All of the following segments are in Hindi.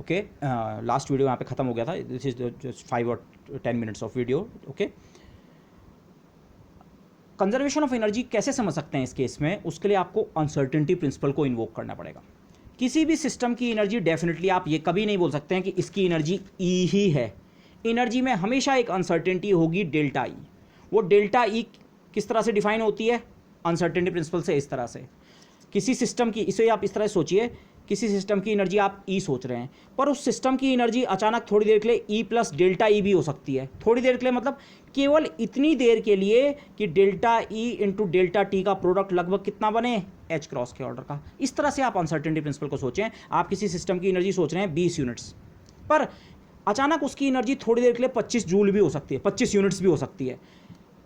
ओके, लास्ट वीडियो यहाँ पे ख़त्म हो गया था, दिस इज जस्ट 5 और 10 minutes of video. Okay, conservation of energy कैसे समझ सकते हैं इस केस में, उसके लिए आपको अनसर्टेनिटी प्रिंसिपल को इन्वोक करना पड़ेगा। किसी भी सिस्टम की एनर्जी डेफिनेटली आप ये कभी नहीं बोल सकते हैं कि इसकी एनर्जी ई ही है। एनर्जी में हमेशा एक अनसर्टेनिटी होगी, डेल्टा ई। वो डेल्टा ई किस तरह से डिफाइन होती है, अनसर्टेनिटी प्रिंसिपल से, इस तरह से। किसी सिस्टम की, इसे आप इस तरह सोचिए, किसी सिस्टम की एनर्जी आप ई सोच रहे हैं, पर उस सिस्टम की एनर्जी अचानक थोड़ी देर के लिए ई प्लस डेल्टा ई भी हो सकती है। थोड़ी देर के लिए मतलब केवल इतनी देर के लिए कि delta E into delta T का प्रोडक्ट लगभग कितना बने, एच क्रॉस के ऑर्डर का। इस तरह से आप अनसर्टेनिटी प्रिंसिपल को सोचें। आप किसी सिस्टम की एनर्जी सोच रहे हैं 20 यूनिट्स, पर अचानक उसकी एनर्जी थोड़ी देर के लिए 25 जूल भी हो सकती है, 25 यूनिट्स भी हो सकती है।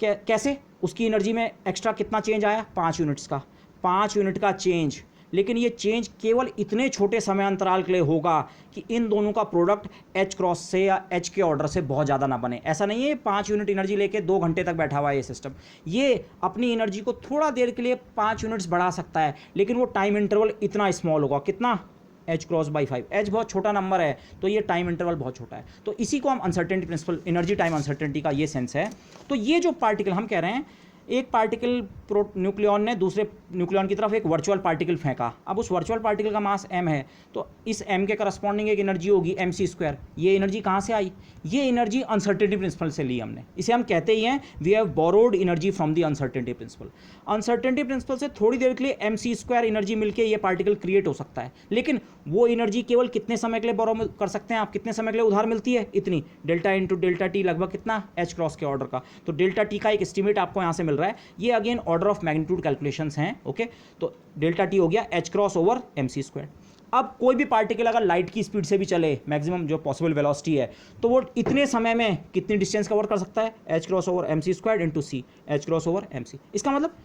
कैसे? उसकी एनर्जी में एक्स्ट्रा कितना चेंज आया, 5 यूनिट्स का, 5 यूनिट का चेंज। लेकिन ये चेंज केवल इतने छोटे समय अंतराल के लिए होगा कि इन दोनों का प्रोडक्ट एच क्रॉस से या एच के ऑर्डर से बहुत ज़्यादा ना बने। ऐसा नहीं है 5 यूनिट एनर्जी लेके 2 घंटे तक बैठा हुआ है ये सिस्टम। ये अपनी एनर्जी को थोड़ा देर के लिए 5 यूनिट्स बढ़ा सकता है, लेकिन वो टाइम इंटरवल इतना स्मॉल होगा, कितना, एच क्रॉस बाई 5। एच बहुत छोटा नंबर है, तो ये टाइम इंटरवल बहुत छोटा है। तो इसी को हम uncertainty principle, energy time uncertainty का ये सेंस है। तो ये जो पार्टिकल हम कह रहे हैं, एक पार्टिकल न्यूक्लियॉन ने दूसरे न्यूक्लियॉन की तरफ एक वर्चुअल पार्टिकल फेंका। अब उस वर्चुअल पार्टिकल का मास m है, तो इस m के करस्पॉन्डिंग एक एनर्जी होगी mc²। ये एनर्जी कहाँ से आई? ये एनर्जी अनसर्टेनिटी प्रिंसिपल से ली हमने। इसे हम कहते ही हैं we have borrowed energy from the uncertainty principle. Uncertainty principle से थोड़ी देर के लिए mc² एनर्जी मिलकर ये पार्टिकल क्रिएट हो सकता है, लेकिन वो एनर्जी केवल कितने समय के लिए बोरो कर सकते हैं आप, कितने समय के लिए उधार मिलती है, इतनी, डेल्टा इंटू डेल्टा टी लगभग कितना, एच क्रॉस के ऑर्डर का। तो डेल्टा टी का एक एस्टिमेट आपको यहाँ से मिल रहा है। ये again order of magnitude calculations हैं। ओके, तो डेल्टा टी हो गया एच क्रॉस ओवर mc²। अब कोई भी पार्टिकल अगर लाइट की स्पीड से भी चले, मैक्सिमम जो पॉसिबल वेलोसिटी है, तो वो इतने समय में कितनी डिस्टेंस कवर कर सकता है, h cross over mc² into c, h cross over mc। इसका मतलब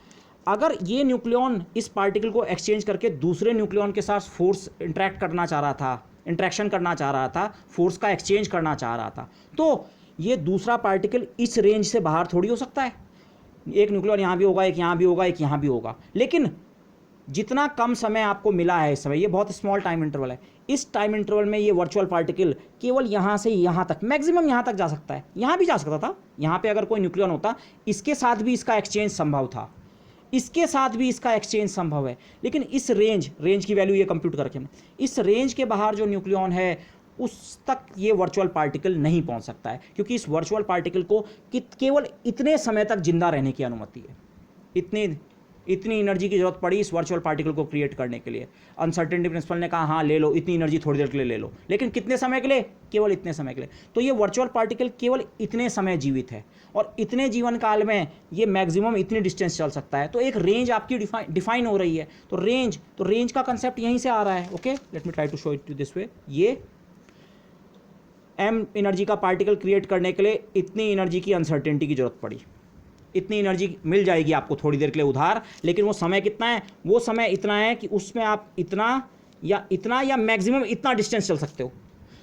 अगर ये न्यूक्लियॉन इस पार्टिकल को एक्सचेंज करके दूसरे न्यूक्लियॉन के साथ फोर्स इंटरेक्ट करना चाह रहा था, इंट्रैक्शन करना चाह रहा था, फोर्स का एक्सचेंज करना चाह रहा था, तो ये दूसरा पार्टिकल इस रेंज से बाहर थोड़ी हो सकता है। एक न्यूक्लियॉन यहाँ भी होगा, एक यहाँ भी होगा, एक यहाँ भी होगा, लेकिन जितना कम समय आपको मिला है इस समय, ये बहुत स्मॉल टाइम इंटरवल है, इस टाइम इंटरवल में ये वर्चुअल पार्टिकल केवल यहाँ से यहाँ तक, मैक्सिमम यहाँ तक जा सकता है। यहाँ भी जा सकता था, यहाँ पे अगर कोई न्यूक्लियॉन होता, इसके साथ भी इसका एक्सचेंज संभव था, इसके साथ भी इसका एक्सचेंज संभव है, लेकिन इस रेंज की वैल्यू ये कंप्यूट करके हमने, इस रेंज के बाहर जो न्यूक्लियॉन है उस तक ये वर्चुअल पार्टिकल नहीं पहुंच सकता है, क्योंकि इस वर्चुअल पार्टिकल को केवल इतने समय तक जिंदा रहने की अनुमति है। इतनी एनर्जी की जरूरत पड़ी इस वर्चुअल पार्टिकल को क्रिएट करने के लिए। अनसर्टेनिटी प्रिंसिपल ने कहा हाँ ले लो, इतनी एनर्जी थोड़ी देर के लिए ले लो, लेकिन कितने समय के लिए, केवल इतने समय के लिए। तो ये वर्चुअल पार्टिकल केवल इतने समय जीवित है, और इतने जीवन काल में ये मैक्सिमम इतनी डिस्टेंस चल सकता है। तो एक रेंज आपकी डिफाइन हो रही है। तो रेंज का कंसेप्ट यहीं से आ रहा है। Okay, let me try to show it this way. ये m एनर्जी का पार्टिकल क्रिएट करने के लिए इतनी एनर्जी की अनसर्टेनिटी की जरूरत पड़ी, इतनी एनर्जी मिल जाएगी आपको थोड़ी देर के लिए उधार, लेकिन वो समय कितना है, वो समय इतना है कि उसमें आप इतना या मैक्सिमम इतना डिस्टेंस चल सकते हो।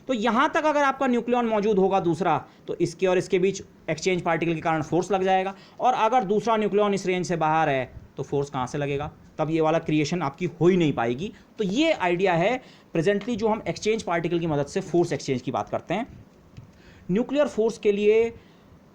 तो यहाँ तक अगर आपका न्यूक्लियॉन मौजूद होगा दूसरा, तो इसके और इसके बीच एक्सचेंज पार्टिकल के कारण फोर्स लग जाएगा, और अगर दूसरा न्यूक्लियॉन इस रेंज से बाहर है तो फोर्स कहाँ से लगेगा, तब ये वाला क्रिएशन आपकी हो ही नहीं पाएगी। तो ये आइडिया है प्रेजेंटली जो हम एक्सचेंज पार्टिकल की मदद से फोर्स एक्सचेंज की बात करते हैं। न्यूक्लियर फोर्स के लिए,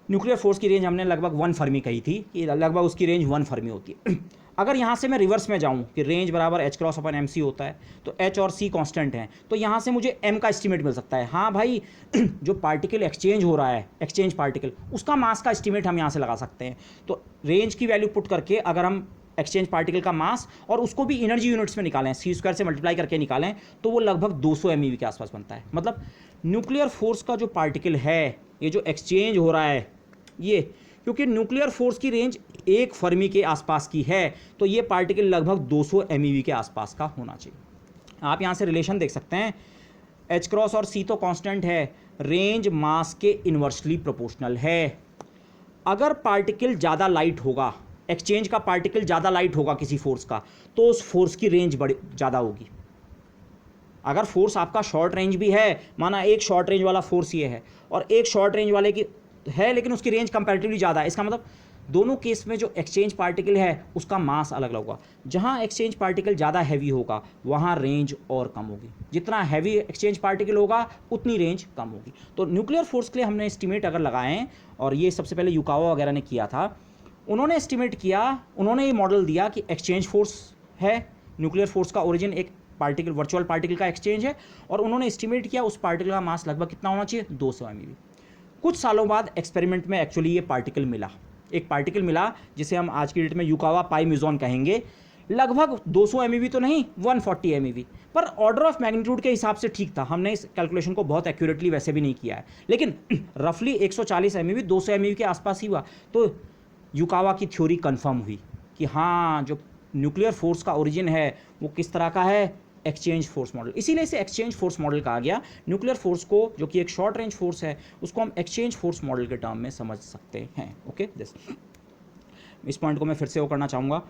न्यूक्लियर फोर्स की रेंज हमने लगभग 1 फर्मी कही थी कि लगभग उसकी रेंज 1 फर्मी होती है। अगर यहाँ से मैं रिवर्स में जाऊँ कि रेंज बराबर एच क्रॉस अपन एम सी होता है, तो एच और सी कांस्टेंट हैं, तो यहाँ से मुझे एम का एस्टीमेट मिल सकता है। हाँ भाई, जो पार्टिकल एक्सचेंज हो रहा है, एक्सचेंज पार्टिकल, उसका मास का एस्टीमेट हम यहाँ से लगा सकते हैं। तो रेंज की वैल्यू पुट करके अगर हम एक्सचेंज पार्टिकल का मास और उसको भी एनर्जी यूनिट्स में निकालें, c² से मल्टीप्लाई करके निकालें, तो वो लगभग 200 MeV के आसपास बनता है। मतलब न्यूक्लियर फोर्स का जो पार्टिकल है, ये जो एक्सचेंज हो रहा है, ये क्योंकि न्यूक्लियर फोर्स की रेंज 1 फर्मी के आसपास की है, तो ये पार्टिकल लगभग 200 MeV के आसपास का होना चाहिए। आप यहाँ से रिलेशन देख सकते हैं, एच क्रॉस और सी तो कांस्टेंट है, रेंज मास के इन्वर्सली प्रोपोर्शनल है। अगर पार्टिकल ज़्यादा लाइट होगा, एक्सचेंज का पार्टिकल ज़्यादा लाइट होगा किसी फोर्स का, तो उस फोर्स की रेंज बड़ी ज़्यादा होगी। अगर फोर्स आपका शॉर्ट रेंज भी है, माना एक शॉर्ट रेंज वाला फोर्स ये है और एक शॉर्ट रेंज वाले की है, लेकिन उसकी रेंज कंपैरेटिवली ज़्यादा है, इसका मतलब दोनों केस में जो एक्सचेंज पार्टिकल है उसका मास अलग अलग होगा। जहाँ एक्सचेंज पार्टिकल ज़्यादा हैवी होगा वहाँ रेंज और कम होगी। जितना हैवी एक्सचेंज पार्टिकल होगा उतनी रेंज कम होगी। तो न्यूक्लियर फोर्स के लिए हमने एस्टिमेट अगर लगाए हैं, और ये सबसे पहले युकावा वगैरह ने किया था, उन्होंने एस्टिमेट किया, उन्होंने ये मॉडल दिया कि एक्सचेंज फोर्स है, न्यूक्लियर फोर्स का ओरिजिन एक पार्टिकल, वर्चुअल पार्टिकल का एक्सचेंज है, और उन्होंने एस्टिमेट किया उस पार्टिकल का मास लगभग कितना होना चाहिए, 200 MeV। कुछ सालों बाद एक्सपेरिमेंट में एक्चुअली ये पार्टिकल मिला, एक पार्टिकल मिला जिसे हम आज की डेट में युकावा पाई म्यूजॉन कहेंगे, लगभग 200 MeV तो नहीं, 140 MeV, पर ऑर्डर ऑफ मैग्नीट्यूड के हिसाब से ठीक था। हमने इस कैलकुलेशन को बहुत एक्यूरेटली वैसे भी नहीं किया है, लेकिन रफली 140 MeV 200 MeV के आसपास ही हुआ। तो युकावा की थ्योरी कंफर्म हुई कि हाँ, जो न्यूक्लियर फोर्स का ओरिजिन है वो किस तरह का है, एक्सचेंज फोर्स मॉडल। इसीलिए इसे एक्सचेंज फोर्स मॉडल कहा गया। न्यूक्लियर फोर्स को, जो कि एक शॉर्ट रेंज फोर्स है, उसको हम एक्सचेंज फोर्स मॉडल के टर्म में समझ सकते हैं। ओके, दिस इस पॉइंट को मैं फिर से वो करना चाहूँगा।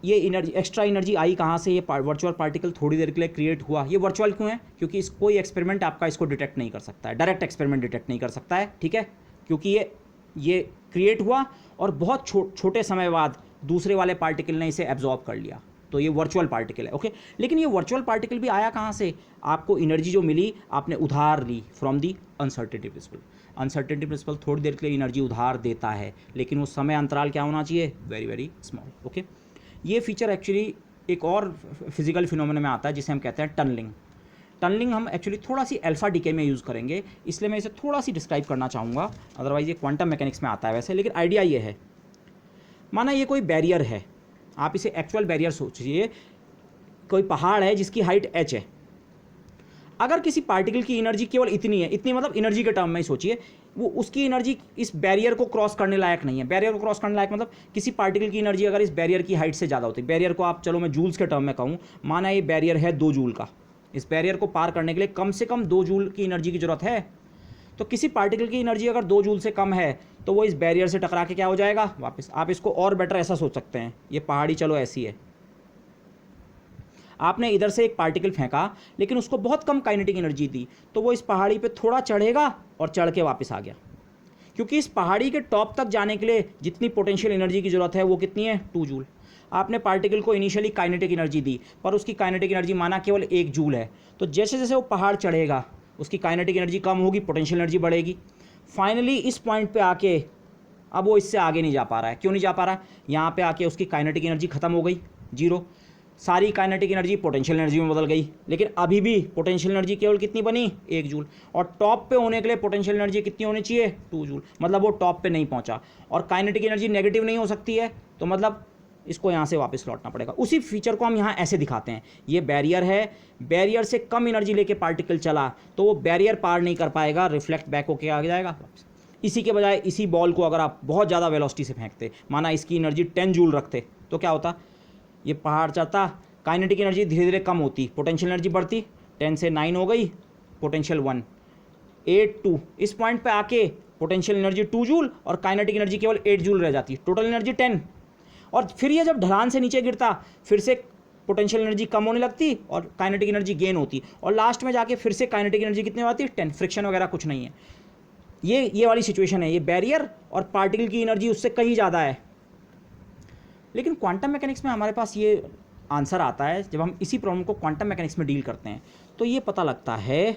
ये एनर्जी, एक्स्ट्रा एनर्जी आई कहाँ से, ये वर्चुअल पार्टिकल थोड़ी देर के लिए क्रिएट हुआ। ये वर्चुअल क्यों है? क्योंकि इस कोई एक्सपेरिमेंट आपका इसको डिटेक्ट नहीं कर सकता है, डायरेक्ट एक्सपेरिमेंट डिटेक्ट नहीं कर सकता है, ठीक है, क्योंकि ये क्रिएट हुआ और बहुत छोटे समय बाद दूसरे वाले पार्टिकल ने इसे एब्जॉर्ब कर लिया, तो ये वर्चुअल पार्टिकल है। ओके, लेकिन ये वर्चुअल पार्टिकल भी आया कहाँ से? आपको एनर्जी जो मिली आपने उधार ली from the uncertainty principle. Uncertainty principle थोड़ी देर के लिए एनर्जी उधार देता है, लेकिन वो समय अंतराल क्या होना चाहिए, वेरी वेरी स्मॉल। ओके, ये फीचर एक्चुअली एक और फिजिकल फिनोमेना में आता है जिसे हम कहते हैं टनलिंग। टनलिंग हम एक्चुअली थोड़ा सी अल्फा डीके में यूज़ करेंगे, इसलिए मैं इसे थोड़ा सी डिस्क्राइब करना चाहूँगा, अदरवाइज ये क्वांटम मैकेनिक्स में आता है वैसे, लेकिन आइडिया ये है, माना ये कोई बैरियर है, आप इसे एक्चुअल बैरियर सोचिए, कोई पहाड़ है जिसकी हाइट h है। अगर किसी पार्टिकल की एनर्जी केवल इतनी है, इतनी मतलब एनर्जी के टर्म में ही सोचिए, वो उसकी एनर्जी इस बैरियर को क्रॉस करने लायक नहीं है। बैरियर को क्रॉस करने लायक मतलब किसी पार्टिकल की एनर्जी अगर इस बैरियर की हाइट से ज़्यादा होती है, बैरियर को आप, चलो मैं जूल्स के टर्म में कहूँ, माना ये बैरियर है 2 जूल का, इस बैरियर को पार करने के लिए कम से कम 2 जूल की एनर्जी की ज़रूरत है। तो किसी पार्टिकल की एनर्जी अगर 2 जूल से कम है तो वो इस बैरियर से टकरा के क्या हो जाएगा, वापस। आप इसको और बेटर ऐसा सोच सकते हैं, ये पहाड़ी चलो ऐसी है, आपने इधर से एक पार्टिकल फेंका लेकिन उसको बहुत कम काइनेटिक एनर्जी दी, तो वो इस पहाड़ी पे थोड़ा चढ़ेगा और चढ़ के वापस आ गया, क्योंकि इस पहाड़ी के टॉप तक जाने के लिए जितनी पोटेंशियल एनर्जी की ज़रूरत है वो कितनी है, 2 जूल। आपने पार्टिकल को इनिशियली काइनेटिक एनर्जी दी, पर उसकी काइनेटिक एनर्जी माना केवल 1 जूल है, तो जैसे जैसे वो पहाड़ चढ़ेगा उसकी काइनेटिक एनर्जी कम होगी, पोटेंशियल एनर्जी बढ़ेगी। फाइनली इस पॉइंट पे आके अब वो इससे आगे नहीं जा पा रहा है। क्यों नहीं जा पा रहा है? यहाँ पे आके उसकी काइनेटिक एनर्जी खत्म हो गई, 0। सारी काइनेटिक एनर्जी पोटेंशियल एनर्जी में बदल गई, लेकिन अभी भी पोटेंशियल एनर्जी केवल कितनी बनी, 1 जूल। और टॉप पे होने के लिए पोटेंशियल एनर्जी कितनी होनी चाहिए, 2 जूल। मतलब वो टॉप पे नहीं पहुंचा, और काइनेटिक एनर्जी नेगेटिव नहीं हो सकती है, तो मतलब इसको यहाँ से वापस लौटना पड़ेगा। उसी फीचर को हम यहाँ ऐसे दिखाते हैं, ये बैरियर है, बैरियर से कम एनर्जी लेके पार्टिकल चला तो वो बैरियर पार नहीं कर पाएगा, रिफ्लेक्ट बैक होके आ जाएगा वापस। इसी के बजाय इसी बॉल को अगर आप बहुत ज़्यादा वेलोसिटी से फेंकते, माना इसकी एनर्जी 10 जूल रखते, तो क्या होता, ये पहाड़ चढ़ता, काइनेटिक एनर्जी धीरे धीरे कम होती, पोटेंशियल एनर्जी बढ़ती, 10 से 9 हो गई, पोटेंशियल 1, 8 2, इस पॉइंट पे आके पोटेंशियल एनर्जी 2 जूल और काइनेटिक एनर्जी केवल 8 जूल रह जाती, टोटल एनर्जी 10। और फिर ये जब ढलान से नीचे गिरता फिर से पोटेंशियल एनर्जी कम होने लगती और काइनेटिक एनर्जी गेन होती, और लास्ट में जाके फिर से काइनेटिक एनर्जी कितनी आती, 10। फ्रिक्शन वगैरह कुछ नहीं है। ये वाली सिचुएशन है, ये बैरियर और पार्टिकल की एनर्जी उससे कहीं ज़्यादा है। लेकिन क्वांटम मैकेनिक्स में हमारे पास ये आंसर आता है, जब हम इसी प्रॉब्लम को क्वांटम मैकेनिक्स में डील करते हैं तो ये पता लगता है,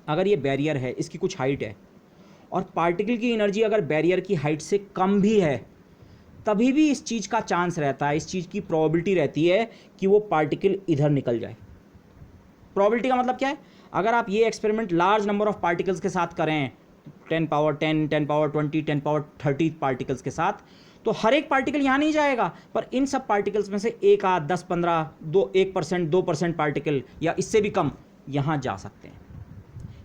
अगर ये बैरियर है, इसकी कुछ हाइट है, और पार्टिकल की एनर्जी अगर बैरियर की हाइट से कम भी है, तभी भी इस चीज़ का चांस रहता है, इस चीज़ की प्रोबेबिलिटी रहती है कि वो पार्टिकल इधर निकल जाए। प्रोबेबिलिटी का मतलब क्या है? अगर आप ये experiment large number of particles के साथ करें, 10 पावर 10, 10 पावर 20, 10 पावर 30 पार्टिकल्स के साथ, तो हर एक पार्टिकल यहाँ नहीं जाएगा, पर इन सब पार्टिकल्स में से 1 आध 10 15 1% 2% पार्टिकल या इससे भी कम यहाँ जा सकते हैं।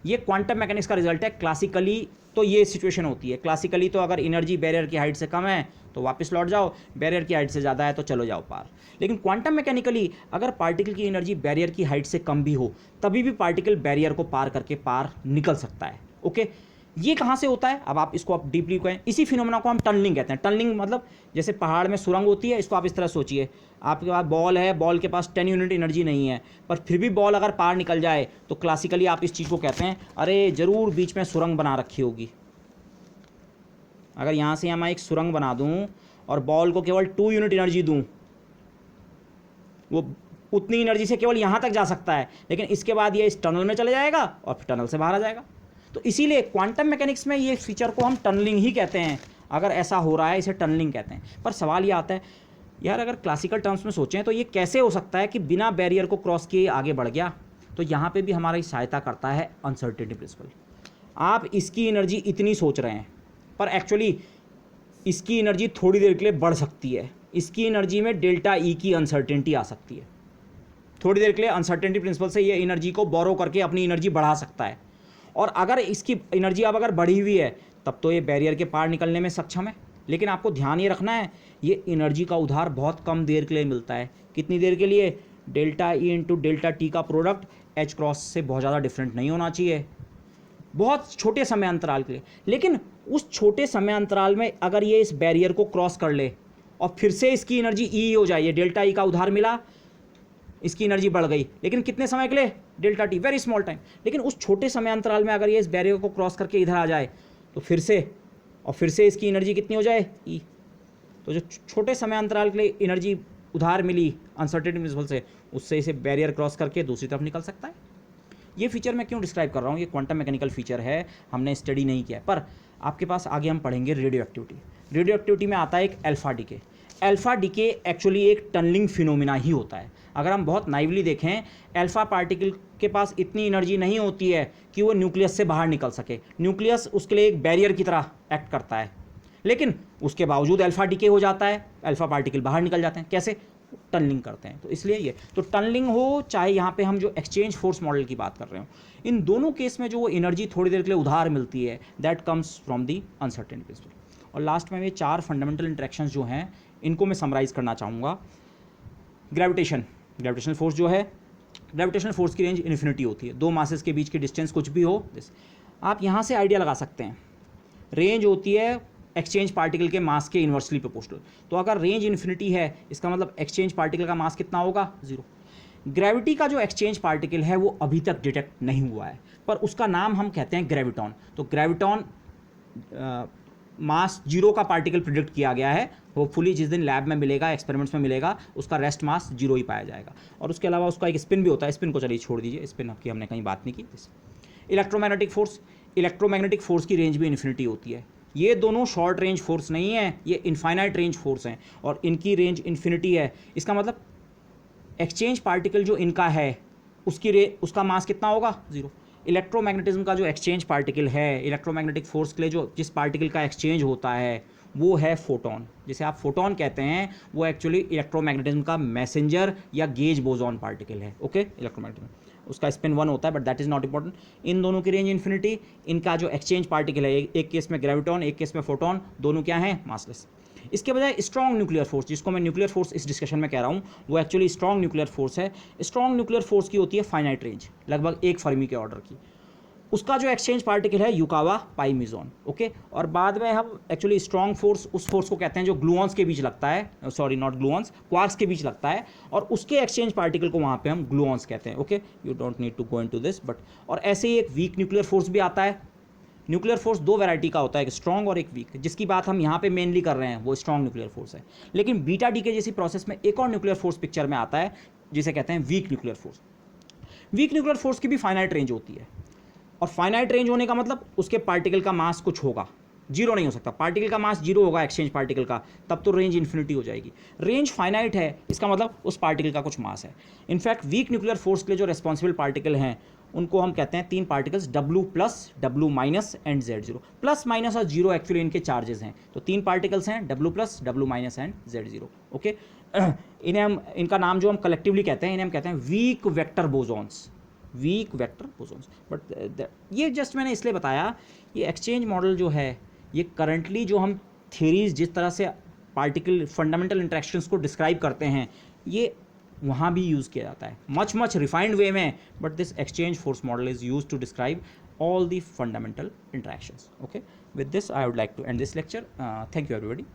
ये क्वांटम मैकेनिक्स का रिजल्ट है। क्लासिकली तो ये सिचुएशन होती है, क्लासिकली तो अगर एनर्जी बैरियर की हाइट से कम है तो वापस लौट जाओ, बैरियर की हाइट से ज़्यादा है तो चलो जाओ पार। लेकिन क्वांटम मैकेनिकली अगर पार्टिकल की एनर्जी बैरियर की हाइट से कम भी हो, तभी भी पार्टिकल बैरियर को पार करके पार निकल सकता है। ओके, ये कहाँ से होता है? अब आप इसको आप डीपली कहें, इसी फिनोमेना को हम टनलिंग कहते हैं। टनलिंग मतलब जैसे पहाड़ में सुरंग होती है, इसको आप इस तरह सोचिए, आपके पास बॉल है, बॉल के पास 10 यूनिट एनर्जी नहीं है, पर फिर भी बॉल अगर पार निकल जाए तो क्लासिकली आप इस चीज़ को कहते हैं, अरे ज़रूर बीच में सुरंग बना रखी होगी। अगर यहाँ से मैं एक सुरंग बना दूँ और बॉल को केवल 2 यूनिट एनर्जी दूँ, वो उतनी एनर्जी से केवल यहाँ तक जा सकता है, लेकिन इसके बाद ये इस टनल में चले जाएगा और फिर टनल से बाहर आ जाएगा। तो इसीलिए क्वांटम मैकेनिक्स में ये फीचर को हम टनलिंग ही कहते हैं। अगर ऐसा हो रहा है इसे टनलिंग कहते हैं। पर सवाल ये आता है यार, अगर क्लासिकल टर्म्स में सोचें तो ये कैसे हो सकता है कि बिना बैरियर को क्रॉस किए आगे बढ़ गया? तो यहाँ पे भी हमारी सहायता करता है अनसर्टेनिटी प्रिंसिपल। आप इसकी एनर्जी इतनी सोच रहे हैं, पर एक्चुअली इसकी एनर्जी थोड़ी देर के लिए बढ़ सकती है। इसकी एनर्जी में डेल्टा ई की अनसर्टेनिटी आ सकती है। थोड़ी देर के लिए अनसर्टेनिटी प्रिंसिपल से ये एनर्जी को बोरो करके अपनी एनर्जी बढ़ा सकता है। और अगर इसकी एनर्जी अब अगर बढ़ी हुई है तब तो ये बैरियर के पार निकलने में सक्षम है। लेकिन आपको ध्यान ये रखना है, ये एनर्जी का उधार बहुत कम देर के लिए मिलता है। कितनी देर के लिए? Delta E into delta T का प्रोडक्ट एच क्रॉस से बहुत ज़्यादा डिफरेंट नहीं होना चाहिए, बहुत छोटे समय अंतराल के लिए। लेकिन उस छोटे समय अंतराल में अगर ये इस बैरियर को क्रॉस कर ले और फिर से इसकी एनर्जी ई हो जाए, ये डेल्टा ई का उधार मिला, इसकी एनर्जी बढ़ गई, लेकिन कितने समय के लिए? Delta T, very small time. लेकिन उस छोटे समय अंतराल में अगर ये इस बैरियर को क्रॉस करके इधर आ जाए तो फिर से इसकी एनर्जी कितनी हो जाए? ई। तो जो छोटे समय अंतराल के लिए एनर्जी उधार मिली अनसर्टेनिटी प्रिंसिपल से, उससे इसे बैरियर क्रॉस करके दूसरी तरफ निकल सकता है। ये फीचर मैं क्यों डिस्क्राइब कर रहा हूँ? ये क्वांटम मैकेनिकल फीचर है, हमने स्टडी नहीं किया है। पर आपके पास आगे हम पढ़ेंगे रेडियो एक्टिविटी। रेडियो एक्टिविटी में आता है एक alpha decay. Alpha decay actually एक टनलिंग फिनोमिना ही होता है। अगर हम बहुत नाइवली देखें, अल्फा पार्टिकल के पास इतनी एनर्जी नहीं होती है कि वो न्यूक्लियस से बाहर निकल सके। न्यूक्लियस उसके लिए एक बैरियर की तरह एक्ट करता है, लेकिन उसके बावजूद अल्फा डीके हो जाता है, अल्फा पार्टिकल बाहर निकल जाते हैं। कैसे? टनलिंग करते हैं। तो इसलिए ये तो टनलिंग हो, चाहे यहाँ पे हम जो एक्सचेंज फोर्स मॉडल की बात कर रहे हो, इन दोनों केस में जो वो एनर्जी थोड़ी देर के लिए उधार मिलती है, that comes from the uncertainty principal. और लास्ट में ये 4 फंडामेंटल इंटरेक्शंस जो हैं इनको मैं समराइज़ करना चाहूँगा। ग्रेविटेशनल फोर्स जो है, ग्रेविटेशनल फोर्स की रेंज इन्फिनिटी होती है। 2 मासेस के बीच की डिस्टेंस कुछ भी हो, आप यहाँ से आइडिया लगा सकते हैं। रेंज होती है एक्सचेंज पार्टिकल के मास के इन्वर्सली प्रोपोर्शनल। तो अगर रेंज इन्फिनिटी है, इसका मतलब एक्सचेंज पार्टिकल का मास कितना होगा? 0। ग्रेविटी का जो एक्सचेंज पार्टिकल है वो अभी तक डिटेक्ट नहीं हुआ है, पर उसका नाम हम कहते हैं ग्रेविटॉन। तो ग्रेविटॉन मास 0 का पार्टिकल प्रिडिक्ट किया गया है। होपफुली जिस दिन लैब में मिलेगा, एक्सपेरिमेंट्स में मिलेगा, उसका रेस्ट मास 0 ही पाया जाएगा। और उसके अलावा उसका एक स्पिन भी होता है। स्पिन को चलिए छोड़ दीजिए, स्पिन की हमने कहीं बात नहीं की। इलेक्ट्रोमैग्नेटिक फोर्स की रेंज भी इन्फिनिटी होती है। ये दोनों शॉर्ट रेंज फोर्स नहीं है, ये इनफाइनाइट रेंज फोर्स हैं और इनकी रेंज इन्फिनिटी है। इसका मतलब एक्सचेंज पार्टिकल जो इनका है उसका मास कितना होगा? 0। इलेक्ट्रोमैग्नेटिज्म का जो एक्सचेंज पार्टिकल है, इलेक्ट्रोमैग्नेटिक फोर्स के लिए जो जिस पार्टिकल का एक्सचेंज होता है वो है फोटोन। जिसे आप फोटोन कहते हैं, वो एक्चुअली इलेक्ट्रोमैग्नेटिज्म का मैसेंजर या गेज बोजॉन पार्टिकल है। ओके, इलेक्ट्रोमैग्नेटिज्म उसका स्पिन 1 होता है, but that is not important. इन दोनों की रेंज इन्फिनिटी। इनका जो एक्सचेंज पार्टिकल है, एक केस में ग्रेविटॉन, एक केस में फोटोन, दोनों क्या हैं? मासलेस। इसके बजाय स्ट्रॉन्ग न्यूक्लियर फोर्स, जिसको मैं न्यूक्लियर फोर्स इस डिस्कशन में कह रहा हूँ, वो एक्चुअली स्ट्रॉन्ग न्यूक्लियर फोर्स है। स्ट्रॉन्ग न्यूक्लियर फोर्स की होती है फाइनाइट रेंज, लगभग 1 फर्मी के ऑर्डर की। उसका जो एक्सचेंज पार्टिकल है युकावा पाई मिजॉन। ओके, और बाद में हम एक्चुअली स्ट्रॉन्ग फोर्स उस फोर्स को कहते हैं जो ग्लूऑन्स के बीच लगता है, सॉरी नॉट ग्लूऑन्स, क्वार्क्स के बीच लगता है, और उसके एक्सचेंज पार्टिकल को वहाँ पे हम ग्लूऑन्स कहते हैं। Okay, you don't need to go into this, but और ऐसे ही एक वीक न्यूक्लियर फोर्स भी आता है। न्यूक्लियर फोर्स 2 वैरायटी का होता है, एक स्ट्रॉन्ग और एक वीक। जिसकी बात हम यहाँ पे मेनली कर रहे हैं वो स्ट्रॉन्ग न्यूक्लियर फोर्स है। लेकिन बीटा डी के जैसी प्रोसेस में एक और न्यूक्लियर फोर्स पिक्चर में आता है जिसे कहते हैं weak nuclear force. Weak nuclear force की भी फाइनाइट रेंज होती है, और फाइनाइट रेंज होने का मतलब उसके पार्टिकल का मास कुछ होगा, 0 नहीं हो सकता। पार्टिकल का मास 0 होगा एक्सचेंज पार्टिकल का, तब तो रेंज इन्फिनिटी हो जाएगी। रेंज फाइनाइट है, इसका मतलब उस पार्टिकल का कुछ मास है। इनफैक्ट वीक न्यूक्लियर फोर्स के लिए जो रेस्पॉन्सिबल पार्टिकल हैं उनको हम कहते हैं 3 particles, W+, W- and Z0। Plus minus और 0 एक्चुअली इनके चार्जेस हैं। तो 3 पार्टिकल्स हैं, W+, W- and Z0। Okay, इन्हें हम, इनका नाम जो हम कलेक्टिवली कहते हैं, इन्हें हम कहते हैं weak vector bosons. Weak vector bosons. But ये जस्ट मैंने इसलिए बताया, ये एक्सचेंज मॉडल जो है, ये करंटली जो हम थ्योरीज जिस तरह से पार्टिकल फंडामेंटल इंटरेक्शंस को डिस्क्राइब करते हैं, ये वहाँ भी यूज़ किया जाता है मच रिफाइंड वे में। But this exchange force model is use to describe all the fundamental interactions. Okay, with this I would like to end this lecture. Thank you everybody.